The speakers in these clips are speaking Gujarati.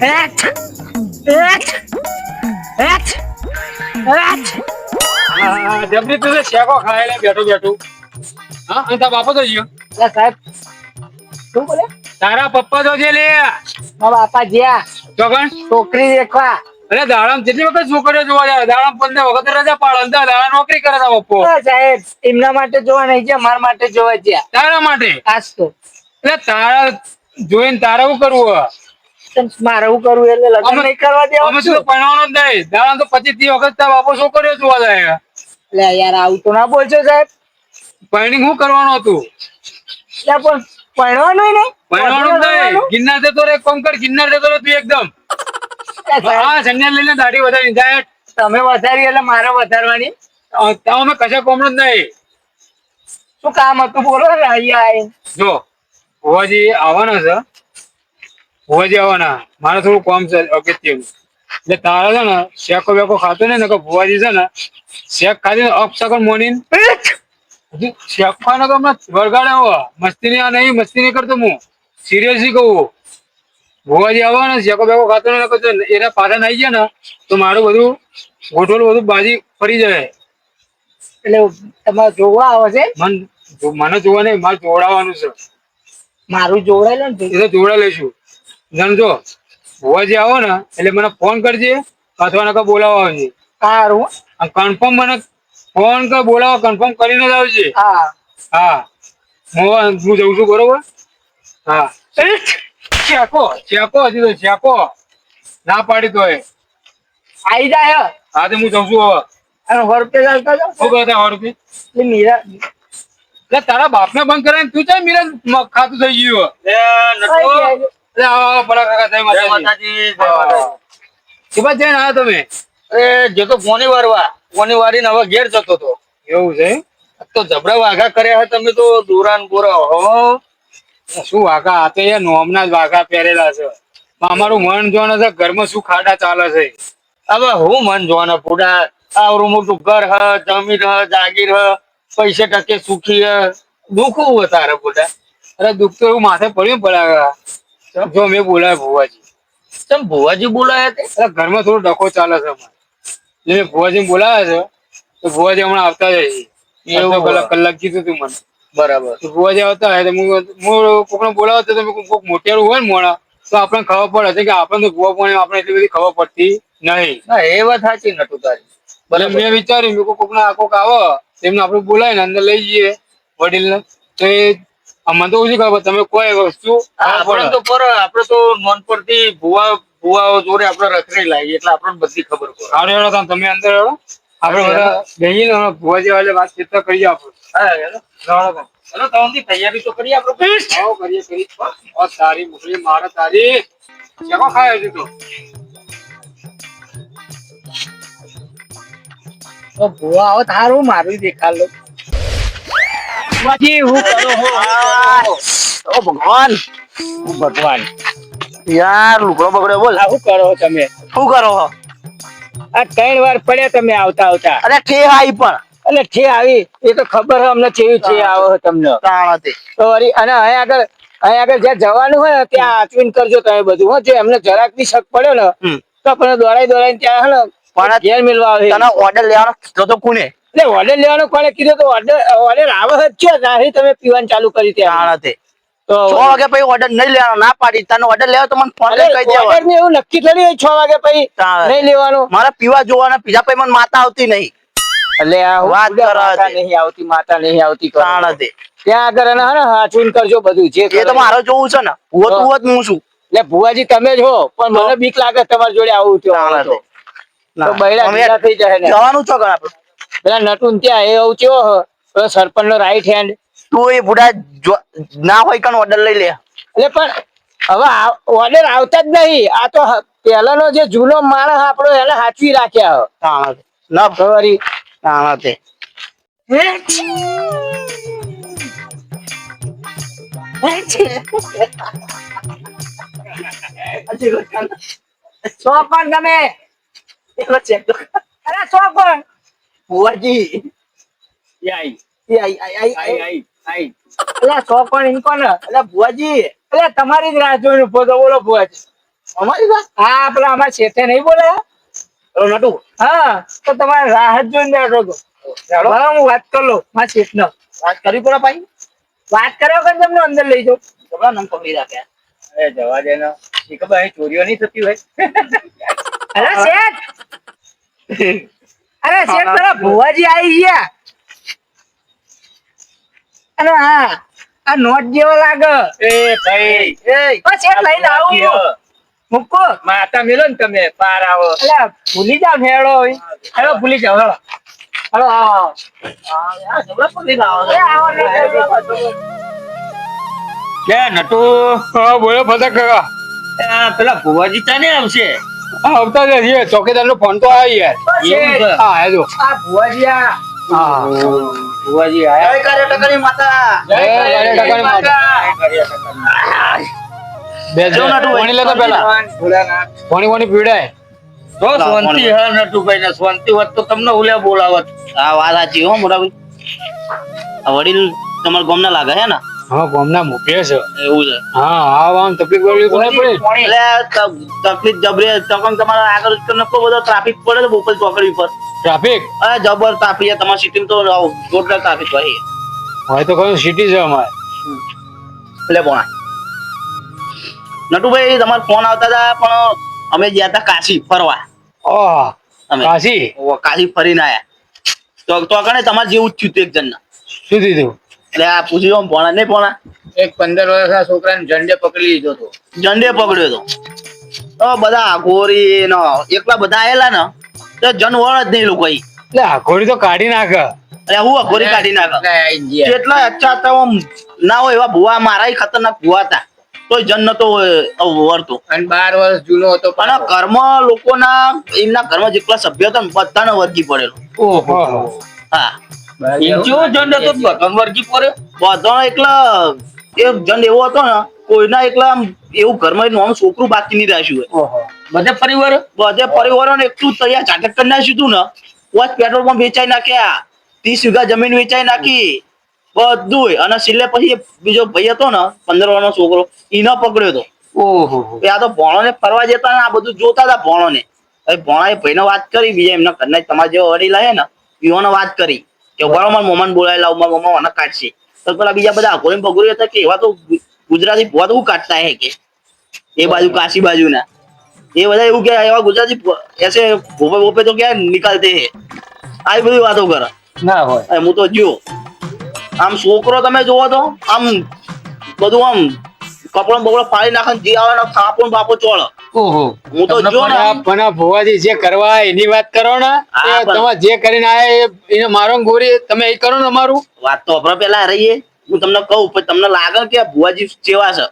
Hat hat hat hat. જબરી તું શેકો ખાય લે બેઠું બેઠું. હા અને તારા બાપા તો ગયો. લે સાહેબ શું બોલે? તારા પપ્પા તો છે લે. મારા બાપા જ્યાં ચોકણ છોકરી દેખવા. અરે દાડામ કેટલી વખત છોકરીઓ જોવા જાય દાડામ 15 વખત રજા પાડે દાડા નોકરી કરે તા પપ્પો. સાહેબ એમના માટે જોવા નહીં છે, મારા માટે જોવા જ્યાં. તારા માટે આજ તો એટલે તારા જોઈને તારે શું કરવું? મારે શું કરવું એટલે લગ્ન નહીં કરવા દેવા. અમે શું ભણવાનું જ નહીં દાડા તો 25-30 વખત તારા બાપો છોકરીઓ જોવા જાય. લે યાર આવું તો ના બોલશો સાહેબ. પૈણી શું કરવાનું હતું? લે પણ ભણવાનું નહીં. ભણવાનું જ નહીં. ગિરનાર જતો રે કોમ કર ગિરનાર જતો રે તું એકદમ. હા સંન્યાસ લઈને દાઢી વધારી જાય. તમે વધારી એટલે મારે વધારવાની. અમે કશા કોમ જ નહીં. શું કામ હતું બોલો ને અહીંયા આવીને. જો ભુવાજી આવવાના છે. ભુવાજી આવવાના મારે થોડું કામ છે અગત્યનું. એટલે તારે છે ને શેકો બેકો ખાતો નહીં ને ભુવાજી છે ને શેક ખાધી અપસકન મોની શેકવાનો તો હમણાં વરગાડે મસ્તી નહીં નહીં મસ્તી નહીં કરતો હું સિરિયસલી કહું. ભુવાજી આવવાના શેકો બેકો ખાતો નહીં એના પાછા નાઈ ગયા ને તો મારું બધું ગોઠવલું બધું બાજી ફરી જાય. એટલે તમારે જોવા આવે છે? મને જોવા નહીં મારે જોડાવાનું છે. મારું જોડાયેલું ને એ તો જોડા લઈશું. જાણજો ભુવાજી આવો ને એટલે મને ફોન કરજે અથવા નકા બોલાવવા આવજે. સારું. કન્ફર્મ મને ફોન કર બોલાવો કન્ફર્મ કરીને જ આવજે. હા હા હું જઉં છું બરોબર. હા શેકો શેકો હજી તો શેકો ના પાડી તો આવી જાય. હા તો હું જઉં છું હવે. અને 100 રૂપિયા ચાલતા જાઓ. શું કરતા 100 રૂપિયા? એટલે મીરા એટલે તારા બાપને બંધ કરાવીને તું ચાલ મીરા ખાતું થઈ ગયું. જઈને આવ્યા તમે? જતો પોની વારીને હવે ઘેર જતો હતો. એવું છે તો જબરા વાઘા કર્યા તમે તો દોરાન બોરા હો. શું વાઘા આ તો યાર નોમના જ વાઘા પહેરેલા છે. અમારું મન જોવાનું છે ઘરમાં શું ખાડા ચાલે છે. હવે હું મન જોવાના પૂડા આવરું મોટું ઘર હ જમીન હ જાગીર હ પૈસે ટકે સુખી હ દુખવું હોય તારે પૂડા. અરે દુઃખ તો એવું માથે પડ્યું પડ્યા. જો મેં બોલાય ભુવાજી. ચમ ભુવાજી બોલાયા તે? અરે ઘરમાં થોડો ડખો ચાલે છે અમારે. મેં ભુવાજી બોલાયા છે તો ભુવાજી હમણાં આવતા જાય છે. કલાક કીધું તું મને. બરાબર. ભુવાજી આવતા હોય હું કોકને બોલાવો તો કોઈક મોટેરું હોય ને મોણા તો આપણને ખબર પડે છે કે આપણને ભુવા પાણી આપણે એટલી બધી ખબર પડતી નહીં. ના એ વાત સાચી નતું તારી. ભલે મેં વિચાર્યું કોક આવો તેમને આપણે બોલાય ને અંદર લઈ જઈએ વડીલ ને તો એ અમને તો ઓછી ખબર તમે કોઈ વસ્તુ આપણે તો નોનપણથી ભુવાઓ જોડે આપણે રખડી લાવીએ એટલે આપણને બધી ખબર પડે. સારું હેડો તમે અંદર હેડો આપણે બધા જઈએ ને ભુવાજી વાળે વાત ચિંતા કરીએ આપણે. ચલો તમારી તૈયારી તો કરીએ આપણે. કરીએ તારી મુખડી મારે તારી શેકો ખાય છે તો ભૂવા આવો તારું મારું દેખાડ લો. હું કરો ઓ ભગવાન યાર લુકડો બગડ્યો બોલ. શું કરો તમે? શું કરો આ 3 વાર પડ્યા તમે આવતા આવતા. અરે ઠે આવી પણ એટલે ઠે આવી એ તો ખબર છે અમને કેવી છે આવે તમને તો વળી. અને અહીંયા આગળ જ્યાં જવાનું હોય ને ત્યાં આચવીન કરજો તમે બધું. હો જો એમને જરાક બી શક પડ્યો ને તો આપણે દોડાઈ ત્યાં હે ને ઘેર મેળવા આવે. તને ઓર્ડર લેવાનો કીધો તો કોને? એટલે ઓર્ડર લેવાનો કોને કીધું? તો ઓર્ડર આવે જ છે ત્યાંથી તમે પીવાનું ચાલુ કરી ત્યાં તે તો 6 વાગે પછી ઓર્ડર નહીં લેવાનો ના પાડી. તને ઓર્ડર લેવો તો મને ફોન કરી દેવાનો. ઓર્ડર ને એવું નક્કી થોડી હોય 6 વાગે પછી નહીં લેવાનો. મારા પીવા જોવાના પીઝા પછી મને માતા આવતી નહીં. એટલે આ વાત માતા નહીં આવતી ત્યાં આગળ એને હે ને હાચવીને કરજો બધું જે એ તો મારે જોવું છે ને. ભૂવો તું જ હું છું. એટલે ભુવાજી તમે જ હો પણ મને બીક લાગે તમારી જોડે આવું થયું તો બૈરા ભેગા થઈ જાય ને. જવાનું છો ઘર આપણે પેલા નટુન ત્યાં એ આવું કેવો પેલો સરપંચ નો રાઈટ હેન્ડ તું એ બુઢા ના હોય કણ ઓર્ડર લઈ લે. એટલે પણ હવે ઓર્ડર આવતા જ નહીં. આ તો પેલાનો જે જૂનો માણસ આપણો એને હાચવી રાખ્યા ના ખબર ના તે સો પણ તમે અરે સો પણ ભુવાજી સો પણ ઇન્કો ને એટલે ભુવાજી એટલે તમારી જ રાહ જોઈને ઉભો તો બોલો ભુવાજી અમારી વાત હા પેલા અમારા શેઠે નહીં બોલ્યા નટુ હા તો તમારે રાહત જોઈને બેઠો હતો બરાબર હું વાત કરી લઉં મારા શેઠ નો વાત કરવી પડે ભાઈ વાત કર્યો કે તમને અંદર લઈ જાઉં કેટલા નામ પકડી રાખ્યા અરે જવા દે ને એ ખબર અહીં ચોરીઓ નહીં થતી હોય અરે શેઠ પેલા ભુવાજી આવી ગયા અને હા આ નોટ જેવો લાગે એ ભાઈ શેઠ લઈને આવું મૂકો માતા મેલો ને તમે પાર આવો એટલે ભૂલી જાવ ને હેડો હેડો ભૂલી જાવ હેડો હેડો આવો જબરા પકડી લાવો એ આવો ને કે નટુ હા બોલો ફતક કાકા પેલા ભુવાજી ચાને આવશે હા આવતા જ છીએ ચોકીદાર નો ફોન તો આવ્યો યાર એવું છે. હા હેજો આ ભુવાજી આ હા ભુવાજી જય કાર્યટકરી માતા જય કાર્યટકરી માતા. બે જો નટુ ભાઈ. પાણી લેતા પેલા પાણી પીવડાય તો શાંતિ હે નટુભાઈ ને શાંતિ હોત તો તમને ઉલ્યા બોલાવત આ વાત સાચી હો મોટા ભાઈ આ વડીલ તમારા ગામના લાગે હે ને હા ગામના મૂકે છે એવું છે હા આમ તકલીફ પડે તો નહીં પડે એટલે તકલીફ જબરી તકમ તમારા આગળ નકો બધો ટ્રાફિક પડે છે બોપલ ચોકડી પર ટ્રાફિક અરે જબર ટ્રાફિક છે તમારી સિટી તો જોરદાર ટ્રાફિક હોય હોય તો કયું સિટી છે અમારે એટલે પોણા નટુભાઈ તમારો ફોન આવતા હતા પણ અમે ગયા હતા કાશી ફરવા ઓહ અમે કાશી કાશી ફરીને આયા તો કણે તમારે જેવું જ થયું હતું એક જણના શું દીધું એટલે આ પૂછ્યું પોણા નહીં પોણા એક 15 વર્ષના છોકરાને ઝંડે પકડી લીધો હતો ઝંડે પકડ્યો હતો તો બધા ગોરી નો એકલા બધા આયેલા ને તો જન વળ જ નહીં લોકો એટલે આખોડી તો કાઢી નાખે અરે હું અઘોરી કાઢી નાખ આઈ ગયા કેટલા અચ્છા તો આમ ના હોય એવા ભુવા મારા ખતરનાક ભુવા હતા તો જન નતો વળતો અને 12 વર્ષ જૂનો હતો પણ ઘરમાં લોકોના એમના ઘરમાં જેટલા સભ્ય હતા ને બધાને વર્ગી પડેલો ઓહો હા ઇન્ચો જંડ હતો બધાને વર્ગી પડે બધાનો એકલા એ જંડ એવો હતો ને કોઈના એકલા આમ એવું ઘરમાં નાનું છોકરું બાકી નહીં રાખ્યું હોય ઓહો બધે પરિવારોને એટલું તૈયાર ઝાટક કરી નાખ્યું હતું ને વોચ પેટ્રોલ પંપ વેચાઈ નાખ્યા 30 વીઘા જમીન વેચાઈ નાખી બધું અને છેલ્લે પછી બીજો ભાઈ હતો ને 15 વર્ષનો છોકરો એને પકડ્યો હતો ઓહો આ તો ભોણો ફરવા જતા ને આ બધું જોતા હતા ભોણો ને ભોણા એ ભાઈને વાત કરી બીજા એમના ઘરના તમારા જેવા વડીલ હે ને પીવાનો વાત કરી કે બરાબર મારા મમ્માને બોલાવી લાવ મારા મમ્મા મને કાઢશે તો પેલા બીજા બધા અઘોરી પગોરી હતા કે એવા તો ગુજરાતી ભુવા તો હું કાઢતા હે કે એ બાજુ કાશી બાજુ ના એ બધા એવું કે એવા ગુજરાતી એસે ભોપે ભોપે તો ક્યાં નિકાલતે હે આવી બધી વાતો કરે ના હોય હું તો જો આમ છોકરો તમે જોવો તો આમ બધું આમ કપડો બપડો ફાડી નાખે જે આવે ને થાપો ને બાપો ચોળ ઓહો હું તો જો ને પણ આ ભુવાજી જે કરવા એની વાત કરો ને હા, એ પણ- તમે જે કરીને આયા એને મારો ને ગોરી તમે એ કરો ને અમારું વાત તો આપણે પેલા રહીએ હું તમને કહું પણ તમને લાગે કે આ ભુવાજી કેવા છે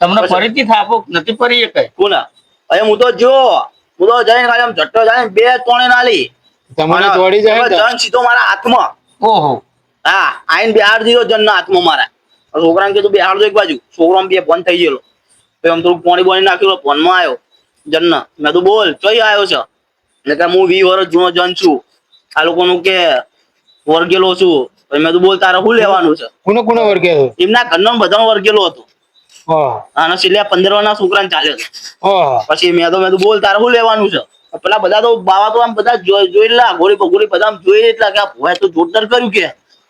તમને ફરીથી થાપો નથી ફરી એક કોના હવે હું તો જઈને ખાલી આમ ઝટ્ટો જાય બે ત્રણે નાલી તમને દોડી જાય ને જન સીધો મારા હાથમાં ઓહો હા આઈને બિહાર દીધો જન ના હાથમાં મારા છોકરાને કીધું બિહાર દો એક બાજુ છોકરા બે ફોન થઈ ગયેલો પછી આમ થોડું પાણી બોણી નાખ્યું ફોનમાં આવ્યો જન મેં તો બોલ ચોઈ આવ્યો છે એટલે કે હું 20 વર્ષ જૂનો જન છું આ લોકોનું કે વર્ગેલો છું પછી મેં તો બોલ તારે શું લેવાનું છે કોનો કોનો વર્ગે હતો એમના ઘરનો બધાનો વર્ગેલો હતો ઓહ અને છેલ્લે 15 વર્ષના છોકરાને ચાલ્યો હતો ઓહ પછી મેં તો બોલ તારે શું લેવાનું છે પેલા બધા તો બાવા તો આમ બધા જોઈ લા ગોળી પગોળી બધા આમ જોઈ એટલા કે આ ભોય તો જોરદાર કર્યું કે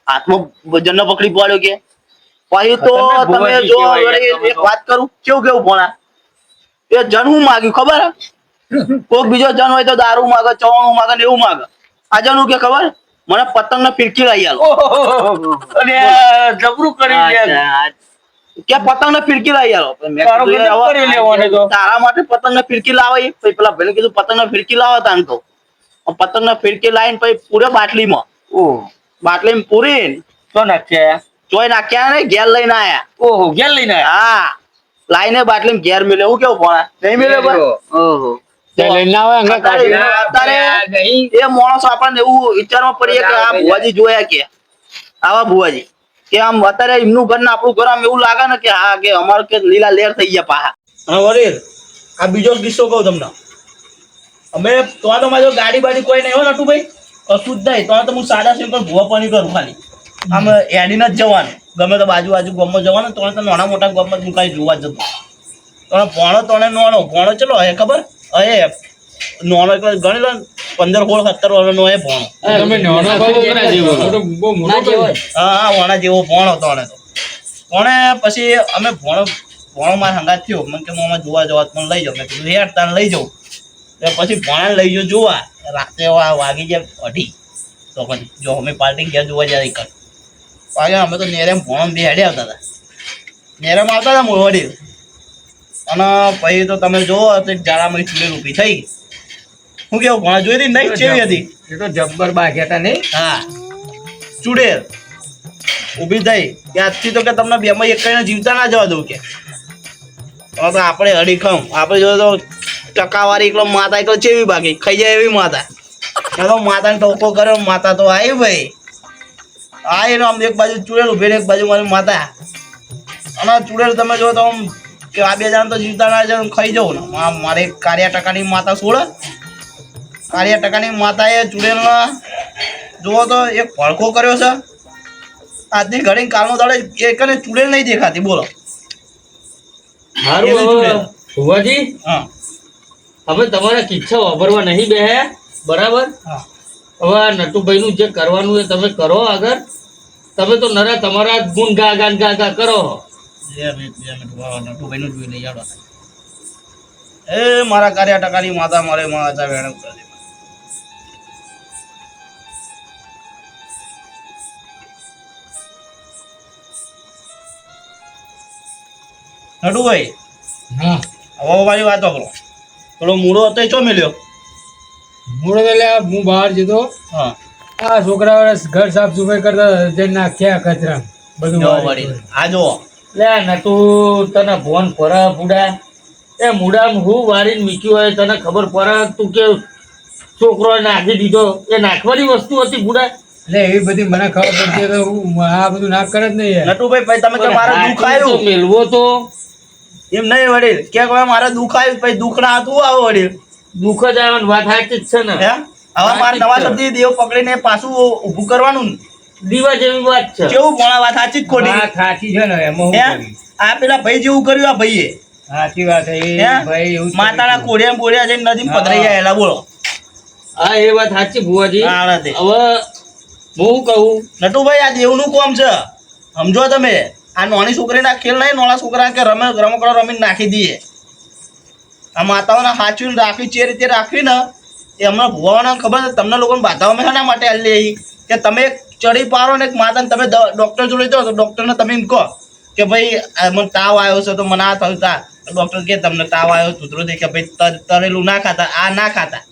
હાથમાં જન્ન પકડી પડ્યો કે પછી તો ખતરનાક તમે ભુવાજી જો કહેવાય વળી તમે એક તો. વાત કરું કેવું ભોણા એ જન હું માગ્યું ખબર હે? કોક બીજો જન હોય તો દારૂ માગે ચવાણું માગે ને એવું માગે આ જન હું કે ખબર મને પતંગ ને ફિરકી લઈ આલો અને જબરું કરી કે પતંગ ને ફિરકી લઈ આલો મેં તારો કીધું, ગજબ કરી લેવાનો તો. તારા માટે પતંગ ને ફિરકી લાવાય પછી પેલા ભાઈને કીધું પતંગ ને ફિરકી લાવો તાન તો પતંગ ને ફિરકી લાવીને પછી પૂરે બાટલીમાં ઓહો બાટલીમાં પૂરીને તો નાખ્યા ચોય નાખ્યા ને ઘેર લઈને આયા ઓહો ઘેર લઈને આયા હા લાઈને બાટલીમાં ઘેર મિલે એવું કેવું ભણા નહીં મિલે ભાઈ? ઓહો તે લઈને આવે અંગા કાઢી અત્યારે એ માણસ આપણને એવું વિચારમાં પડીએ કે આ ભુવાજી જોયા કે આવા ભુવાજી કે આમ અત્યારે એમનું ઘર ને આપણું ઘર આમ એવું લાગે ને કે હા કે અમારું કે લીલા લેર થઈ ગયા પાહા. હા વડીલ આ બીજો કિસ્સો કહું તમને અમે તો મારી ગાડી બાડી કોઈ નહીં હો નટુભાઈ કશું જ નહીં તો હું સાદા સિમ્પલ ભૂવા પાણી કરું ખાલી આમ એડીને જ જવાનું ગમે તો બાજુ બાજુ ગામમાં જવાનું તો નાના મોટા ગામમાં હું કાંઈ જોવા જ જતો ભોણો તને નોનો ભોણો ચલો હે ખબર હે નોનો એટલે ગણી લો 15-16-17 વર્ષનો હે ભોણો. તમે નાનો કહો ઓના જેવો તો બહુ મોટો કહો. હા ઓના જેવો ભોણો તને તો કોણે પછી અમે ભોણો માર હંગાત થયો મને કે હું જોવા જવા મને લઈ જાવ મેં કીધું યાર તને લઈ જાઉં પછી ભોણાને લઈ જાઉં જોવા રાતે વાગી જાય 2:30 તો પછી જો અમે પાર્ટી ગયા જોવા જાય કર વાગે અમે તો નેરેમ ભોણો બે હેડે આવતા હતા નેરેમ આવતા હતા મોડી અને પછી તો તમે જોવો તો એક જાડામાં ચૂલેલ ઊભી થઈ હું કેવું ભોણા જોઈ હતી નહીં કેવી હતી એ તો જબ્બર બાગ્યા હતા નહીં. હા ચૂડેલ ઊભી થઈ કે આજથી તો કે તમને બેમાં એક કઈને જીવતા ના જવા દઉં કે તો આપણે અડીખમ આપણે જો તો ટકાવારી એકલો માતા એકલો ચેવી બાકી ખાઈ જાય એવી માતા તો માતાને ટોકો કર્યો માતા તો આવી ભાઈ આ એનો આમ એક બાજુ ચૂડેલ ઊભી ને એક બાજુ મારી માતા અને ચૂડેલ તમે જો તો આમ કે આ બે જણ તો જીવતા ના જાય ખાઈ જવું ને મારે કારિયા ટકાની માતા છોડે કારિયા ટકાની માતાએ ચૂડેલના જુઓ તો એક ભડકો કર્યો છે આજની ઘડી કાલનો દાડે એક ને ચૂડેલ નહીં દેખાતી બોલો હારું હવે ભુવાજી હા હવે તમારા કિસ્સા વાપરવા નહીં બેહે બરાબર હા હવે આ નટુભાઈ નું જે કરવાનું એ તમે કરો આગળ તમે તો નરા તમારા જ ગુણ ગા ગાન ગા ગા કરો નટુભાઈનું જોઈ લઈ આવડો એ મારા કારિયા ટકાની માતા મારે માતા વેણ કરી દે નટુભાઈ હા હવે મારી વાતો કરો થોડો મૂળો હતો એ ચો મેલ્યો મૂળ એટલે હું બહાર જતો હા આ છોકરાઓ ઘર સાફ સફાઈ કરતા જઈને નાખ્યા કચરા બધું જો બહાર. વળી આ જો લે નટુ તને ભોન પરા પૂડા એ મુડામાં હું વારીને મીક્યું હોય તને ખબર પડે તું કે છોકરો નાખી દીધો એ નાખવાની વસ્તુ હતી પૂડા એટલે એવી બધી મને ખબર પડતી તો હું આ બધું ના કરે જ નહીં યાર. નટુભાઈ પછી તમે કે મારે દુઃખ તો આવ્યું મેલવો તો એમ નહીં વડીલ કે હવે મારે દુઃખ આવ્યું પછી દુઃખ ના હતું આવો વડીલ દુઃખ જ આવે ને વાત સાચી જ છે ને હે હવે મારે નવા શબ્દ દેવ પકડીને પાછું ઊભું કરવાનું ને. દીવા જેવી વાત છે કેવું ભણા વાત સાચી જ ખોટી વાત સાચી છે ને એમાં હે હું કરી? આ પેલા ભાઈ જેવું કર્યું આ ભાઈએ સાચી વાત છે એ હે? ભાઈ એવું માતાના કોડિયા બોડિયા જઈને નદીમાં પધરાઈ આયેલા બોલો હા એ વાત સાચી ભુવાજી આ રીતે. હવે હું કહું નટુભાઈ આ દેવનું કોમ છે સમજો તમે આ નાની છોકરીના ખેલ નહીં નાના છોકરા કે રમકડો રમીને નાખી દઈએ આ માતાઓને સાચવીને રાખવી જે રીતે રાખવી ને એ હમણાં ભુવાઓને ખબર છે તમને લોકોને બાધાઓ મેં શાના માટે આલી આવી કે તમે ચડી પારો ને એક માતાને તમે ડૉક્ટર જોડે જાઓ તો ડૉક્ટરને તમે એમ કહો કે ભાઈ મને તાવ આવ્યો છે તો મને આ થયું તા ડૉક્ટર કે તમને તાવ આવ્યો સુધરો દે કે ભાઈ તરેલું ના ખાતા આ ના ખાતા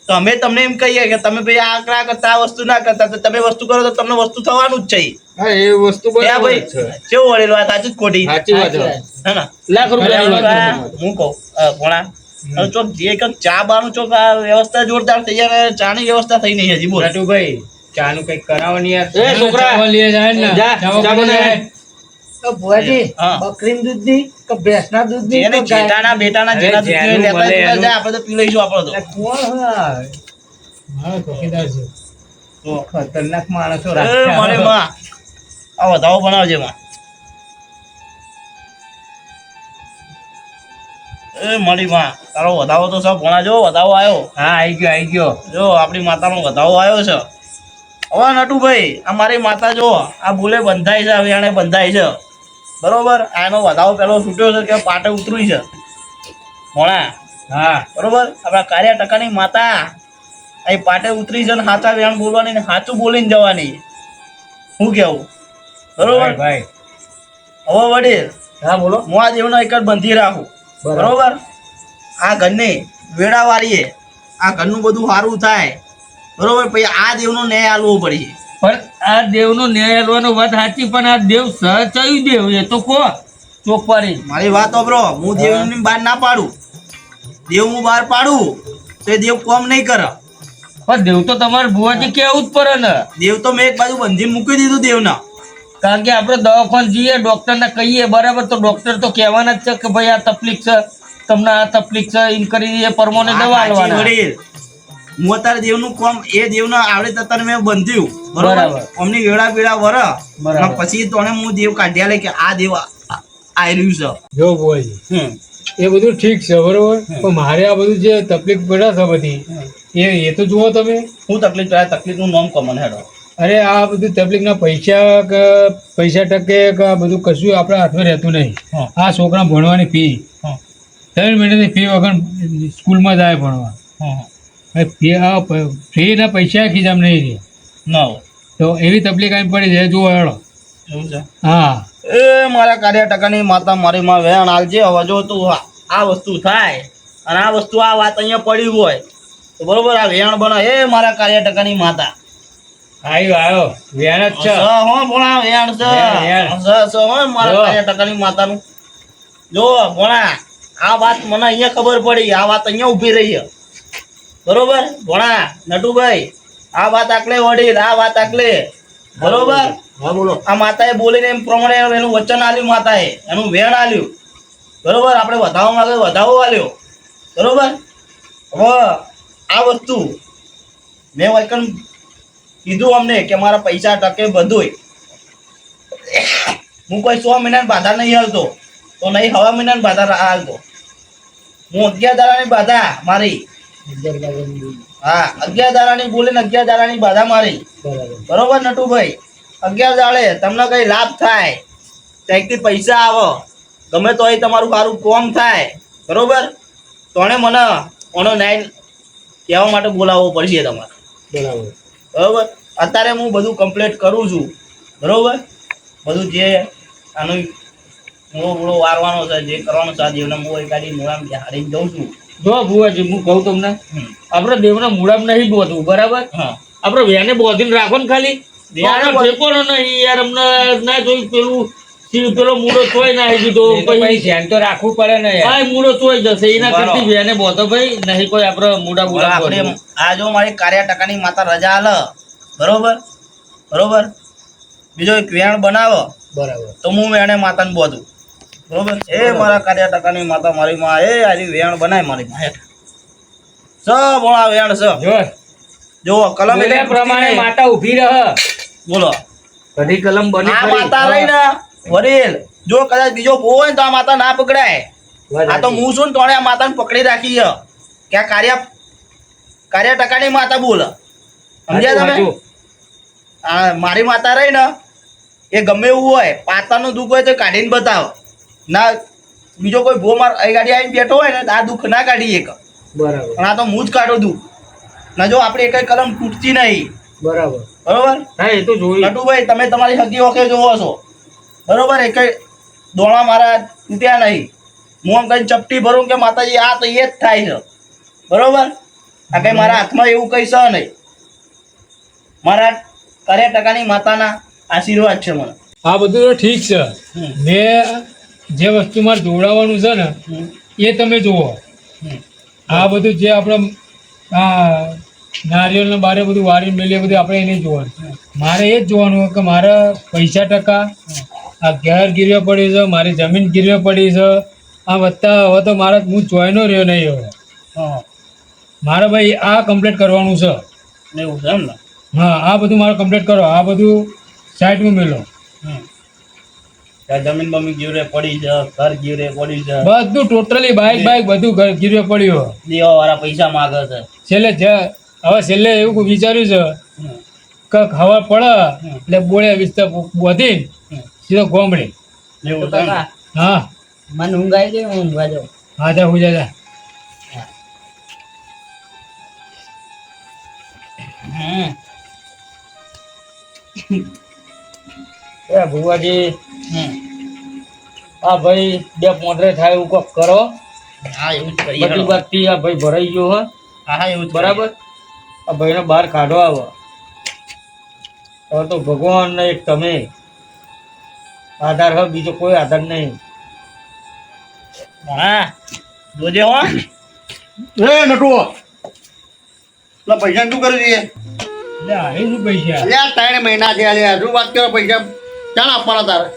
તો અમે તમને એમ કહીએ કે તમે ભાઈ આ ના કરતા આ વસ્તુ ના કરતા તો તમે વસ્તુ કરો તો તમને વસ્તુ થવાનું જ છે હા એ વસ્તુ ક્યાં બરાબર ભાઈ છે કેવું વળેલું વાત સાચી જ ખોટી સાચી વાત છે. હે ને લાખ રૂપિયાની વાત છે. હું કહું ભોણા હવે ચોક જે કંઈક ચા બાનું ચોક આ વ્યવસ્થા જોરદાર થઈ જાય ને ચાની વ્યવસ્થા થઈ નહીં હજી બોલ નટુભાઈ ચાનું કઈક કરાવો ને યાર. એ છોકરા ચાવલ લઈ જાય ને જા, ચાવલ ચા લઈ જાય. બનાય. હા બકરીના દૂધની કે ભેંસના દૂધની જેને કે ગાય- જેટાના બેટાના જેના હવે દૂધ જેનું લેતા મળે જ એનું. જાય, આપણે તો પી લઈશું આપણે તો કોણ હા? હા ચોકીદાર છે તો ખતરનાક માણસો એ રાખ્યા. મારી માં આ વધાવો બનાવજે માં એ મારી માં તારો વધાવો તો સબ ભણા જો વધાવો આવ્યો હા આઈ ગયો જો આપણી માતાનો વધાવો આવ્યો છે હવે નટુભાઈ આ મારી માતા જો આ ભૂલે બંધાય છે હવે આને બંધાય છે બરોબર આનો વધાવો પેલો છૂટ્યો છે કે પાટે ઉતરી છે ભણા હા બરોબર આપણા કાર્યા ટકાની માતા અહીં પાટે ઉતરી છે ને સાચા વેણ બોલવાની ને સાચું બોલીને જવાની શું કેવું બરોબર ભાઈ ભાઈ હવે વડીલ હા બોલો હું આ દેવનો એક જ બંધી રાખું બરાબર. બરોબર આ ઘરની વેડા વાળીએ આ ઘરનું બધું સારું થાય બરોબર પછી આ દેવનો ન્યાય આલવો પડશે પણ આ દેવનો ન્યાય આલવાનો વાત સાચી પણ આ દેવ સહચયું દેવ એ તો કો ચોક પાડી મારી વાત સાંભળો હું દેવની બહાર ના પાડું દેવ હું બહાર પાડું તો એ દેવ કોમ નહીં કરે પણ દેવ તો તમારે ભુવાજી કેવું જ પડે ને દેવ તો મેં એક બાજુ બંધીને મૂકી દીધું દેવના કારણ કે આપણે દવાખાને જઈએ ડોક્ટર ને કહીએ બરાબર તો ડોક્ટર તો કહેવાના જ છે કે ભાઈ આ તકલીફ છે તમને આ તકલીફ છે એમ કરી એ પ્રમાણે દવા આ સાચી આલવાના વડીલ. હું અત્યારે દેવનું કોમ એ દેવના આવડે અત્યારે મેં બંધ્યું બરોબર બરાબર. અમની વેળા વેળા વર બરાબર. અને પછી તોને હું દેવ કાઢ્યા લે કે આ દેવ આયર્યું છે જો ભુવાજી એ બધું ઠીક છે બરોબર, પણ મારે આ બધું જે તકલીફ પડે છે બધી એ તો જુઓ તમે. હું તકલીફ થાય, તકલીફનું નામ કોમન હેડો. અરે આ બધું તકલીફના પૈસા કે પૈસા ટકે કે આ બધું કશું આપણા હાથમાં રહેતું નહીં. હા. આ છોકરા ભણવાની ફી હા. 3 મહિનાની ફી વગર સ્કૂલમાં જાય ભણવા. હવે ફીના પૈસા ખીજામ નહીં રહે ના હોય તો એવી તકલીફ આવી પડી છે જુઓ હેડો. એવું છે. હા એ મારા કાર્ય ટકાની માતા મારી માં વેણ આલજે. હવે જો તું આ વસ્તુ થાય અને આ વસ્તુ આ વાત અહીંયા પડી હોય તો બરોબર આ વેણ બને. એ મારા કાર્ય ટકાની માતા આવ્યો વ્યાન જ છે. હો ભોણા વેણ છે. વેણ. હો મારા જો. કાર્ય ટકાની માતાનું જો ભોણા આ વાત મને અહીંયા ખબર પડી. આ વાત અહીંયા ઊભી રહી છે બરોબર ભોણા નટુભાઈ. આ વાત આકલે વડીલ, આ વાત આકલે બરોબર. હા બોલો. આ માતાએ બોલીને એમ પ્રમાણે એનું વચન આલ્યું, માતાએ એનું વેણ આલ્યું બરોબર. આપણે વધાવો માંગે વધાવો આલ્યો બરોબર. હવે આ વસ્તુ મેં વચન કીધું અમને કે મારા પૈસા ટકે બધુંય. હું કોઈ 100 મહિનાની બાધા નહીં હાલતો તો નહીં હવા મહિનાની બાધા હાલતો. હું 11 દાડાની બાધા મારી. હા 11 દાડાની બોલીને 11 દાડાની બાધા મારી બરોબર નટુભાઈ. 11 દાડે તમને કઈ લાભ થાય, ત્યાંથી પૈસા આવો, ગમે તો એ તમારું સારું કોમ થાય બરોબર. તો મને ઓનો ન્યાય કહેવા માટે બોલાવવો પડશે તમારે બરાબર. બરોબર. અત્યારે હું બધું કમ્પ્લીટ કરું છું બરોબર. બધું જે આનું મૂળો વારવાનો છે, જે કરવાનો છે, દેવના મૂળ કાઢી મૂળામાં હારીને જઉં છું. જો ભુવાજી હું કહું તમને, આપણે દેવના મૂળામાં નહીં બોધવું બરાબર. હા આપણે વેને બોધીને રાખો ને ખાલી. વેને આનો ઠેકો નહીં યાર, અમને ના જોઈ પેલો મૂળો તોય નાખી દીધો. પછી ધ્યાન તો રાખવું પડે ને યાર. હા મૂળો તોય જશે એના બરાબર. કરતી વેને બોધો ભાઈ, નહીં કોઈ આપણે મૂળા બોલો આપણે મૂળા આ જો મારી કાર્ય ટકાની માતા રજા આલે બરોબર બરોબર. બીજો એક વેણ બનાવો બરાબર. તો હું વેણે માતાને બોધું બરોબર. એ મારા કાર્ય ટકાની માતા મારી માં એ આરી વેણ બનાય મારી માં હેઠ સ બોલા વેણ સ જો જો કલમ એટલે બોલ્યા પ્રમાણે માતા ઊભી રહે. બોલો કઢી કલમ બની આ ખરી. માતા રહી ને વડીલ, જો કદાચ બીજો ભો હોય ને તો આ માતા ના પકડાય. આ તો હું છું ને તોણે આ માતાને પકડી રાખી છે કે આ કાર્ય ટકાની માતા બોલ. સમજ્યા તમે? હાચું. આ મારી માતા રહી ને એ ગમે એવું હોય, પાતાનું દુઃખ હોય તો કાઢીને બતાવો ના. બીજો કોઈ ભો માર અહીં ગાડી આવીને બેઠો હોય ને આ દુઃખ ના કાઢી એક, બરાબર પણ આ તો હું જ કાઢું દુઃખ ના. જો આપણે એક કલમ તૂટતી નહીં બરાબર. બરોબર. હા એ તો જોયું. નટુભાઈ તમે તમારી હકી વખતે જોવો છો બરોબર. એક દોણા મારા તૂટ્યા નહીં. હું આમ કઈ ચપટી ભરું કે માતાજી આ તો એ જ થાય છે બરોબર. આ કઈ મારા હાથમાં એવું કઈ છે નહીં. મારા કાર્ય ટકાની માતાના આશીર્વાદ છે મને. આ બધું તો ઠીક છે. મેં જે વસ્તુ મારે જોડાવાનું છે ને એ તમે જુઓ. આ બધું જે આપણે આ નારિયેળ ને બારે બધું વારી મેલી બધું આપણે એને જોવાનું. મારે એ જ જોવાનું કે મારા પૈસા ટકા આ ઘર ગીરવે પડી છે, મારી જમીન ગીરવે પડી છે. આ વધતા હવે તો મારા હું જોઈનો રહ્યો નહીં. હવે હા મારે ભાઈ આ કમ્પ્લીટ કરવાનું છે. એવું છે એમ ને. હા આ બધું મારે કમ્પ્લીટ કરો. આ બધું સાઈડમાં મેલો. ત્યાં જમીન બમીન ગીરે પડી છે, ઘર ગીરે પડી છે, બધું ટોટલી બાઈક બધું ગીરવે પડ્યું. દેવા વાળા પૈસા માગે છે. છેલ્લે એવું વિચાર્યું છે કે ખબર પડે એટલે બોળે વિસ્તાર બોધી સીધો ગોમડે. એવું છે એમ ને. હા મને ઊંઘ આવી ગઈ, હું ઊંઘવા જાઉં. હા જા હું જા. હમ. એ ભુવાજી હમ. આ ભાઈ બે પોંટરે થાય એવું કોક કરો. હા એવું જ કરીએ બધી હેડો. બાજુથી આ ભાઈ ભરાઈ ગયો હે હા હા એવું જ કરીએ. બરાબર. આ ભાઈને બહાર કાઢો આવો. હવે તો ભગવાન ને એક તમે આધાર હો, બીજો કોઈ આધાર નહીં. હા જોજે હો. એ નટુ પેલા પૈસા શું કરી દઈએ? એટલે હાલી શું પૈસા અલ્યા 3 મહિના થયા લ્યા. શું વાત કરો? પૈસા ક્યાં આપવાના તારે?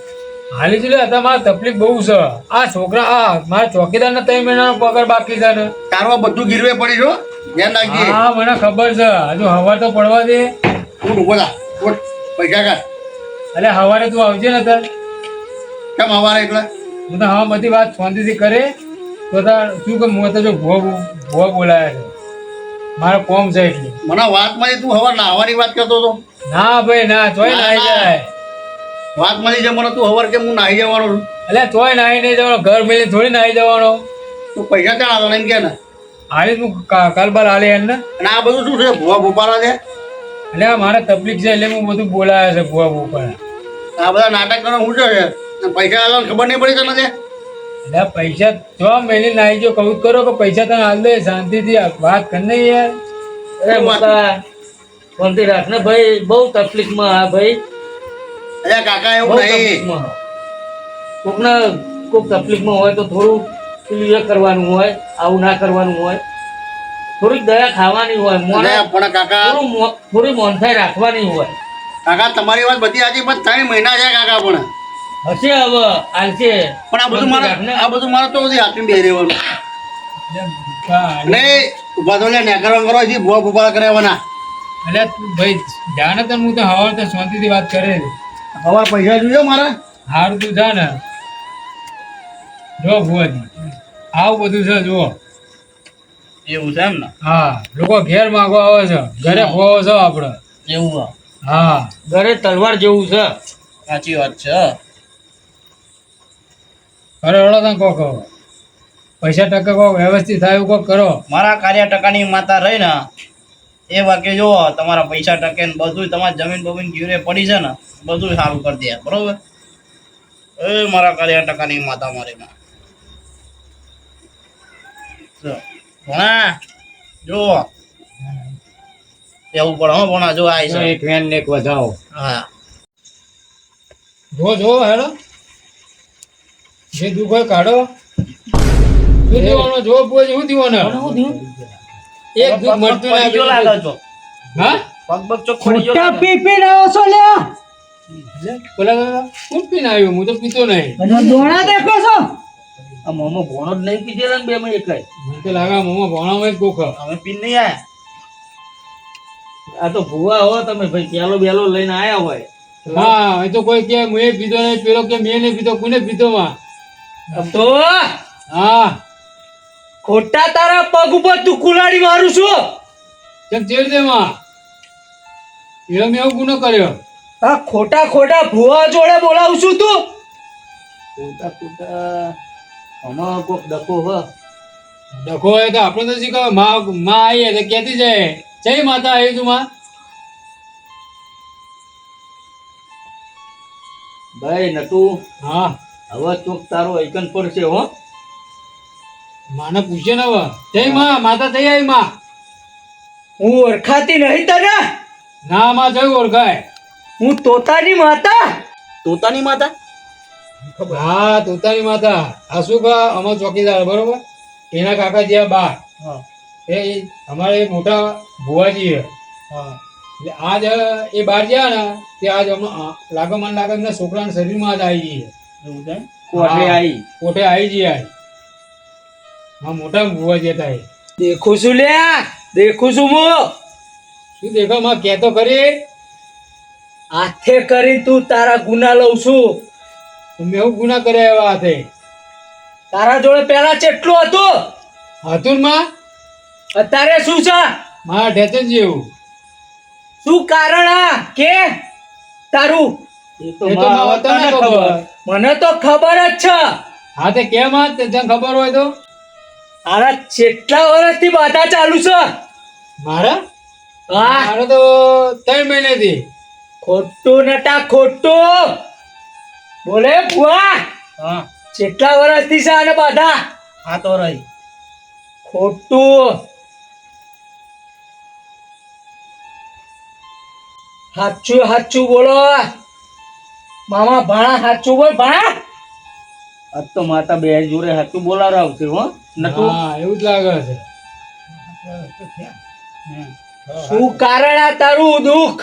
હાલી શું લે હતા મારે તકલીફ બહુ છે. આ છોકરા આ મારા ચોકીદાર ને 3 મહિનાનો પગાર બાકી છે ને. તારો આ બધું ગીરવે પડી છો. ધ્યાન રાખજે. હા મને ખબર છે. હજુ હવાર તો પડવા દે. ઉઠ ઉભો થા. ઉઠ. પૈસા કાઢ. એટલે હવારે તું આવજે ને તાર. કેમ હવારે એકલા? હું તો હા બધી વાત શાંતિથી કરે તો તાર શું કે હું તો જો ભૂવા બોલાયા છે મારો કોમ છે એટલે. મને વાતમાંથી તું હવે નાહવાની વાત કરતો હતો. ના ભાઈ ના તોય ના, નાહી ના. જાય. વાત મળી છે મને તું હવાર કે હું નાહી જવાનો છું. એટલે તોય નાહી નહીં જવાનો, ઘર મેલી થોડી નાહી જવાનો. તું પૈસા ક્યાં આલો એમ કે ને. હાલી તું કાલ બાર હાલે એને. અને આ બધું શું છે ભૂવા ભોપારા છે. એટલે આ મારે તકલીફ છે એટલે હું બધું બોલાયા છે ભૂવા ભૂપા. આ બધા નાટક કરો શું છે અને પૈસા આલવાની ખબર નહીં પડી તને તે? એટલે પૈસા જો મેલી નાહી જો કહું જ કરો કે પૈસા તને હાલ દે શાંતિથી વાત કર ને યાર. અરે મોટા શાંતિ રાખ ને ભાઈ, બહુ તકલીફમાં હા ભાઈ, અરે કાકા બહુ એવું નહીં. તકલીફમાં. કોકને કોક તકલીફમાં હોય તો થોડું પેલું એ કરવાનું હોય, આવું ના કરવાનું હોય, થોડીક દયા ખાવાની હોય, મોને અરે પણ કાકા થોડી મોનથાઈ રાખવાની હોય. કાકા તમારી વાત બધી આજે પણ 3 મહિના છે કાકા પણ હશે હવે આલશે. પણ આ બધું મારે તો બધી હાથમાં બેહી રહેવાનું. ને ઉભા તો લે નેકરવા કરો છે ભૂવા ભોપારા કરાવવાના. એટલે તું ભાઈ જાણે તને હું તો હવાર તો શાંતિથી વાત કરે છે. હવાર પૈસા જોઈએ મારા. હારું તું જા ને જો ભુવાજી આવું બધું છે જુઓ. એવું છે એમ ને? હા લોકો ઘેર માંગવા આવે છે, ઘરે ખોવો છો આપડે. એવું હા. હા ઘરે તલવાર જેવું છે. સાચી વાત છે. અરે ઓળો તને કોક પૈસા ટકા કોક વ્યવસ્થિત થાય એવું કોક કરો. મારા કાર્ય ટકાની માતા રહી ને એ વાક્ય જુઓ, તમારા પૈસા ટકે ને બધું તમારી જમીન બમીન ગીરે પડી છે ને બધું સારું કરી દે, બરોબર? એ મારા કાર્ય ટકાની માતા મારી માં ભણા જુઓ એવું પણ હો ભણા જો આય છે. એક વેન ને એક વધાવો. હા જો હેડો જે દુઃખ હોય કાઢો. શું દીવાનો જો ભુવાજી શું દીવાનો? એક દુઃખ મળતું પડી ગયો લાગે ના. છો. હા પગ પગ ચોક પડી ગયો લાગે. પી રહ્યો છો લે પેલા કોણ પીને આવ્યો? હું તો પીતો નહીં. દોણા દેખો છો આ મોમો ભોણો જ નહીં પીધેલા ને બે માં એકાય. મને તો લાગે મોમાં ભણાવે જ કોક. અમે પીન નહીં આયા. આ તો ભૂવા હો તમે ભાઈ, પ્યાલો બેલો લઈને આયા હોય. હા એ તો કોઈ કે મેં પીધો નહીં, પેલો કે મેં નહીં પીધો, કોને પીધો માં? તો હા ખોટા તારા પગ ઉપર તું કુલાડી મારું છું. કેમ ચેડ દે માં? એનો મેં એવો ગુનો કર્યો? આ ખોટા ખોટા ભૂવા જોડે બોલાવું છું તું. ખોટા ખોટા આમાં કોક ડખો હ. ડખો હોય તો આપણે તો શીખવે. માં આવીએ તો કેતી જાય જય માતા આવી તું માં. ભાઈ નટુ, હા હવે ચોક તારો આઈકન પડશે હો. માને પૂછે ને હવે જય માં માતા થઈ આવી માં. હું ઓળખાતી નહીં તને. ના માં જયું ઓળખાય. હું તોતાની માતા. તોતાની માતા? હા તોતાની માતા. આ શું કા અમાર ચોકીદાર બરોબર, એના કાકા જ્યાં બાર એ અમારે મોટા ભુવાજી છે. એટલે આજ એ બહાર ગયા ને તે આજ લાગે મને લાગે એમના છોકરાના શરીરમાં આજ આવી જઈએ. એવું છે? કોઠે આઈ. કોઠે આવી જઈએ આજ. હા મોટા ભુવાજી હતા એ. દેખું છું લ્યા, દેખું છું હું. શું દેખો માં કહેતો ખરી? હાથે કરી તું તારા ગુના લઉં છું. મેં એવું ગુના કર્યા એવા હાથે? તારા જોડે પેલા કેટલું હતું, હતું ને માં? અત્યારે શું છે? મારા ઢેચન જેવું. શું કારણ આ કે તારું? એ તો એ તો માં હતા ને ખબર. મને તો ખબર જ છે. હા તે કેમ આ તને ખબર હોય તો? આના કેટલા વર્ષથી બાધા ચાલુ છે. મારા હા, મારે તો 3 મહિનેથી. ખોટું નટા ખોટું બોલે બુઆ. હા કેટલા વર્ષથી છે આને બાધા? હા તો રહી. ખોટું. સાચું સાચું બોલો મામા. ભાણા સાચું બોલ ભાણા. આજ તો માતા બે જોડે સાચું બોલાવશે હો નટુ. હા એવું જ લાગે છે. શું કારણ આ તારું દુઃખ?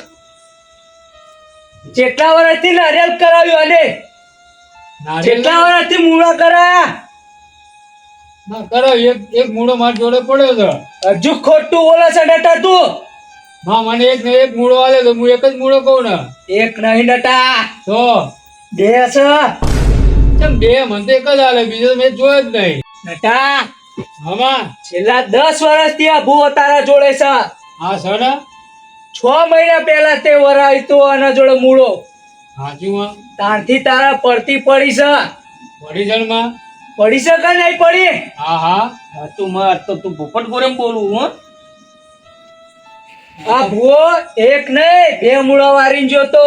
કેટલા વર્ષથી નારિયેલ કરાવ્યું અને નારિયેળ કેટલા વર્ષથી મૂળા કરાયા? ના કરો એક મૂળો મારી જોડે પડ્યો છે. હજુ ખોટું બોલે છે નટા તું. માં મને એક ને એક મૂળો આલે તો હું એક જ મૂળો કહું ને. એક નહીં નટા, તો બે છે. કેમ બે? મને તો એક જ આલે, બીજો તો મેં જોયો જ નહીં. નટા આમાં છેલ્લા 10 વર્ષથી આ ભૂવો તારા જોડે છે. હા સર 6 મહિના પહેલા તે વરાય તો આના જોડે મૂળો હાચુમાં તારથી તારા પડતી પડી છે. ઓડિશનમાં પડી છે કે નહીં પડી? હા હા હા તું માર તો તું પોપટ ગોરેમ બોલું હો. આ ભૂવો એક નહીં 2 મૂળો વારીને જોતો.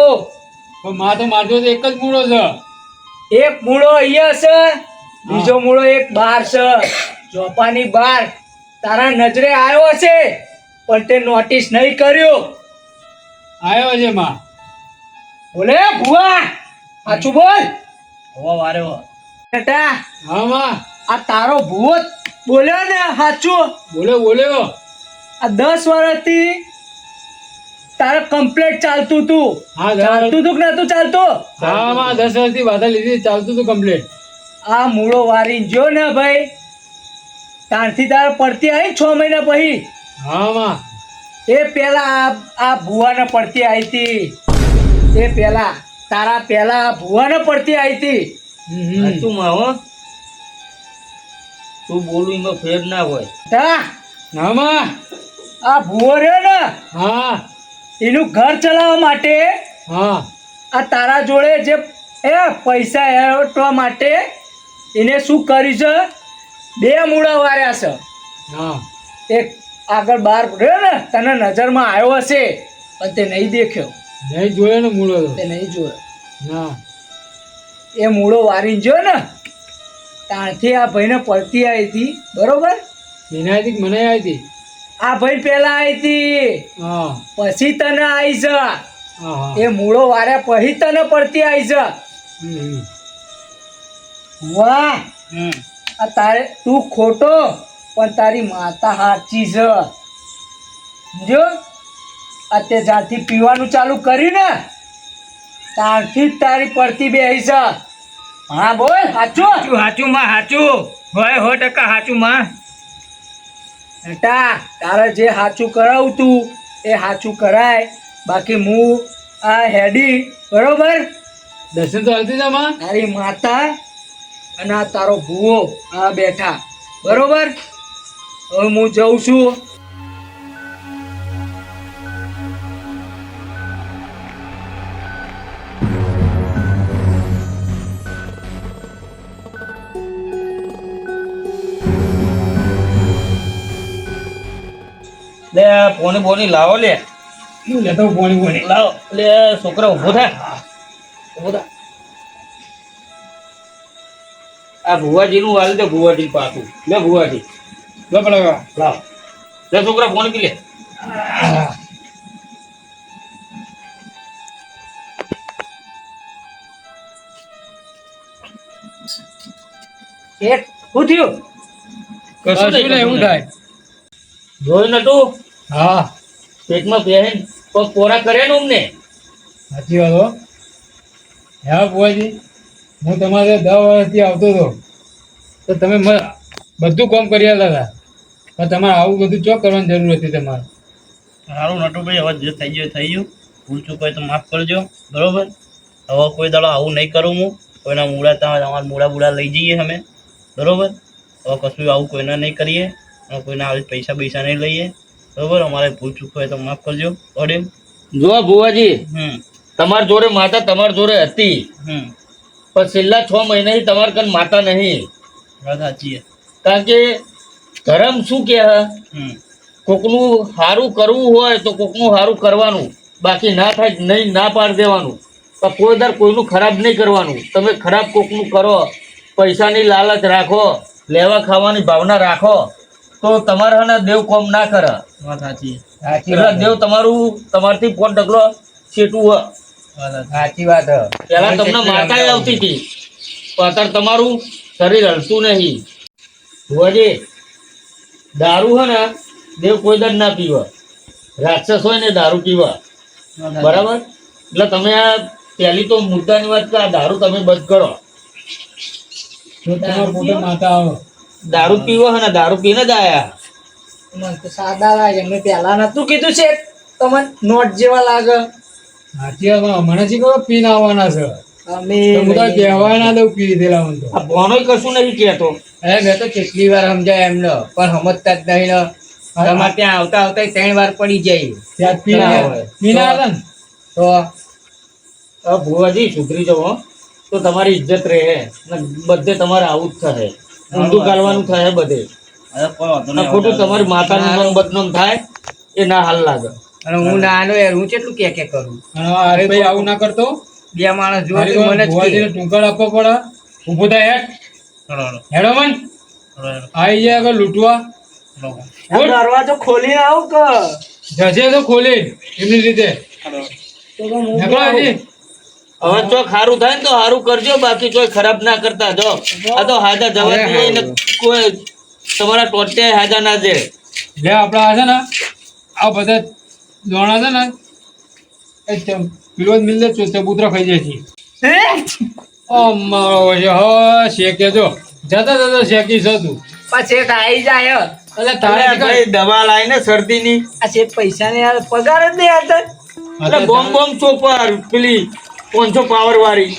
પણ માં તો મારતો તો એક જ મૂળો છે. એક મૂળો અહીંયા છે, બીજો મૂળો એક બહાર છે, ચોપાની બહાર. તારા નજરે આવ્યો છે પણ તે નોટિસ નહીં કર્યો. આવ્યો છે માં. બોલે ભુવા, સાચું બોલ. હવા વારે હો. બેટા હા માં આ તારો ભૂવો બોલ્યો ને સાચું. બોલ્યો આ 10 વર્ષથી તારે કમ્પ્લેટ ચાલતું તું. હા ચાલતું તું કે નતું ચાલતું? હા માં 10 વર્ષથી બાધા લીધી ચાલતું હતું કમ્પ્લીટ. આ મૂળો વારી જો ને ભાઈ, ત્યારથી તારે પડતી આવી 6 મહિના પછી. હા માં એ પેલા આ ભુવાને પડતી આવી હતી. એ પેલા તારા પેલા આ ભુવાને પડતી આવી હતી. તું માં હો. તું બોલું એમાં ફેર ના હોય. તા હા માં આ ભુવો રહ્યો ને, હા એનું ઘર ચલાવવા માટે હા આ તારા જોડે જે પૈસા હેરવવા માટે એને શું કર્યું છે? 2 મૂળા વાર્યા છે. હા એક આગળ બહાર રહ્યો ને, તને નજરમાં આવ્યો હશે પણ તે નહીં દેખ્યો, નહીં જોયો ને મૂળો તો. તે નહીં જોયો. ના એ મૂળો વારીને જો ને, ત્યારથી આ ભાઈને પડતી આવી હતી. બરોબર? એનાથી મને આવી હતી. આ ભાઈ પેલા આવી હતી, હા પછી તને આવી છે. હા હા એ મૂળો વાર્યા પછી તને પડતી આવી છે. હમ. વાહ, આ તારે તું ખોટો પણ તારી માતા સાચી છે. સમજો? આ તે જ્યારથી પીવાનું ચાલુ કર્યું ને, ત્યારથી જ તારી પડતી બેહી છે. હા બોલ સાચું. સાચું માં સાચું હોય 100% સાચું માં. બેટા તારે જે સાચું કરાવું તું એ સાચું કરાય. બાકી હું આ હેડી બરોબર, દર્શન તો હાલતી હતા માં. તારી માતા અને આ તારો ભૂવો આ બેઠા. બરોબર? હવે હું જઉં છું. લે પોણી બોની લાવો લે. હું લેતો પોણી લાવો લે છોકરા ઉભો થાય. ઉભો થા. આ ભુવાજી નું હાલ દે. ભુવાજી પાછું લે. ભુવાજી લાવ લે છોકરા પોણી પી લે. એક શું થયું? કશું નહીં, એવું થાય. જોયું નતું હા પેટમાં પહેરીને પગ કોરા કરે ને અમને. સાચી વાત હો. હા બુઆજી, હું તમારે 10 વર્ષથી આવતો હતો તો તમે બધું કામ કરી આલતા હતા, પણ તમારે આવું બધું ચો કરવાની જરૂર હતી તમારે. સારું નટુભાઈ, હવે જે થઈ ગયું થઈ ગયું. ભૂલ ચૂક હોય તો માફ કરજો. બરોબર? હવે કોઈ દાડો આવું નહીં કરું હું. કોઈના મૂળા તમારા મૂળા બુડા લઈ જઈએ અમે. બરોબર? હવે કશું આવું કોઈને નહીં કરીએ અને કોઈના આવી પૈસા પૈસા નહીં લઈએ. બરોબર? અમારે ભૂલ ચૂક હોય તો માફ કરજો. ઓડેમ. જો ભુવાજી, હમ તમારી જોડે માતા તમારી જોડે હતી, હમ પણ છેલ્લા 6 મહિનાથી તમારે કન માતા નહીં. વાત સાચી છે. કારણ કે ધર્મ શું કે હમ કોકનું સારું કરવું હોય તો કોકનું સારું કરવાનું, બાકી ના થાય નહીં ના પાડી દેવાનું. પણ કોઈ દર કોઈનું ખરાબ નહીં કરવાનું. તમે ખરાબ કોકનું કરો, પૈસાની લાલચ રાખો, લેવા ખાવાની ભાવના રાખો તો તમારા હના દેવ કોમ ના કરે. વાત સાચી છે. એટલે દેવ તમારું તમારથી 5 ડગલો છેટું હોય. વાત સાચી. સાચી વાત. પેલા તમને માતા આવતી હતી, પણ અત્યારે તમારું શરીર હલતું નહીં. ભુવાજી, દારૂ હે ને દેવ કોઈ દર ના પીવા. રાક્ષસ હોય ને દારૂ પીવા. બરાબર? એટલે તમે આ પહેલી તો મુદ્દાની વાત કે આ દારૂ તમે બંધ કરો. તો તમારે પોતે માતા આવો. દારૂ પીવો હે ને દારૂ પીને જ આયા. મને તો સાદા લાગે. મેં પહેલા નતું કીધું છે તમને નોટ જેવા લાગે. સાચી વાત. મને શી ખબર પીને આવવાના છે. અમે તો હું તો કહેવાય ના દઉં પી દીધેલા મને તો. આ ભણોય કશું નહીં કહેતો. અરે મેં તો કેટલી વાર સમજાય એમને પણ સમજતા જ નહીં ને તમારે ત્યાં આવતા આવતા 3 વાર પડી જાય ત્યાં પીના હતા ને તો હવે ભુવાજી સુધરી જાઓ હો. તો તમારી ઇજ્જત રહે ને બધે તમારે આવું જ થશે ઊંધું ગાલવાનું થશે બધે અરે કોઈ વાંધો અને નહીં. ખોટું તમારી માતાનું નામ બદનામ થાય એ ના હાલ લાગે. અને હું નાનો યાર હું કેટલું કે કરું અને આ ભાઈ આવું ના કરતો બે માણસ જો મારી મને જ ભુવાજીને કે. ટૂંકર આપવો પડે ઊભો થાય હેડ હેડો, હેડો, હેડો મન હેડો, આવી જાય આગળ લૂંટવા હેડો, બોલ. દરવાજો ખોલીને આવું કે જશે તો ખોલે એમની રીતે હેડો. નીકળો હજી. હવે ચોક સારું થાય ને તો સારું કરજો બાકી કોઈ ખરાબ ના કરતા જો આ તો હાજા જવા દઈએ ને કોઈ તમારા ટોટે હાજા ના દે. લે આપડા આ છે ને આ બધા દોણા છે ને એ પીલો જ મિલ દે ચબૂતરા ખાઈ જાય છે અમારો છે હ શેકે જો જતા જતા શેકી છે તું પછી એક આવી જાય એટલે અરે તારે ભાઈ દવા લાઈને શરદીની આ શેઠ પૈસા ને યાર પગાર જ નહીં આવતા એટલે બોમ્બ બોમ્બ ચોપર પેલી 500 પાવર વાળી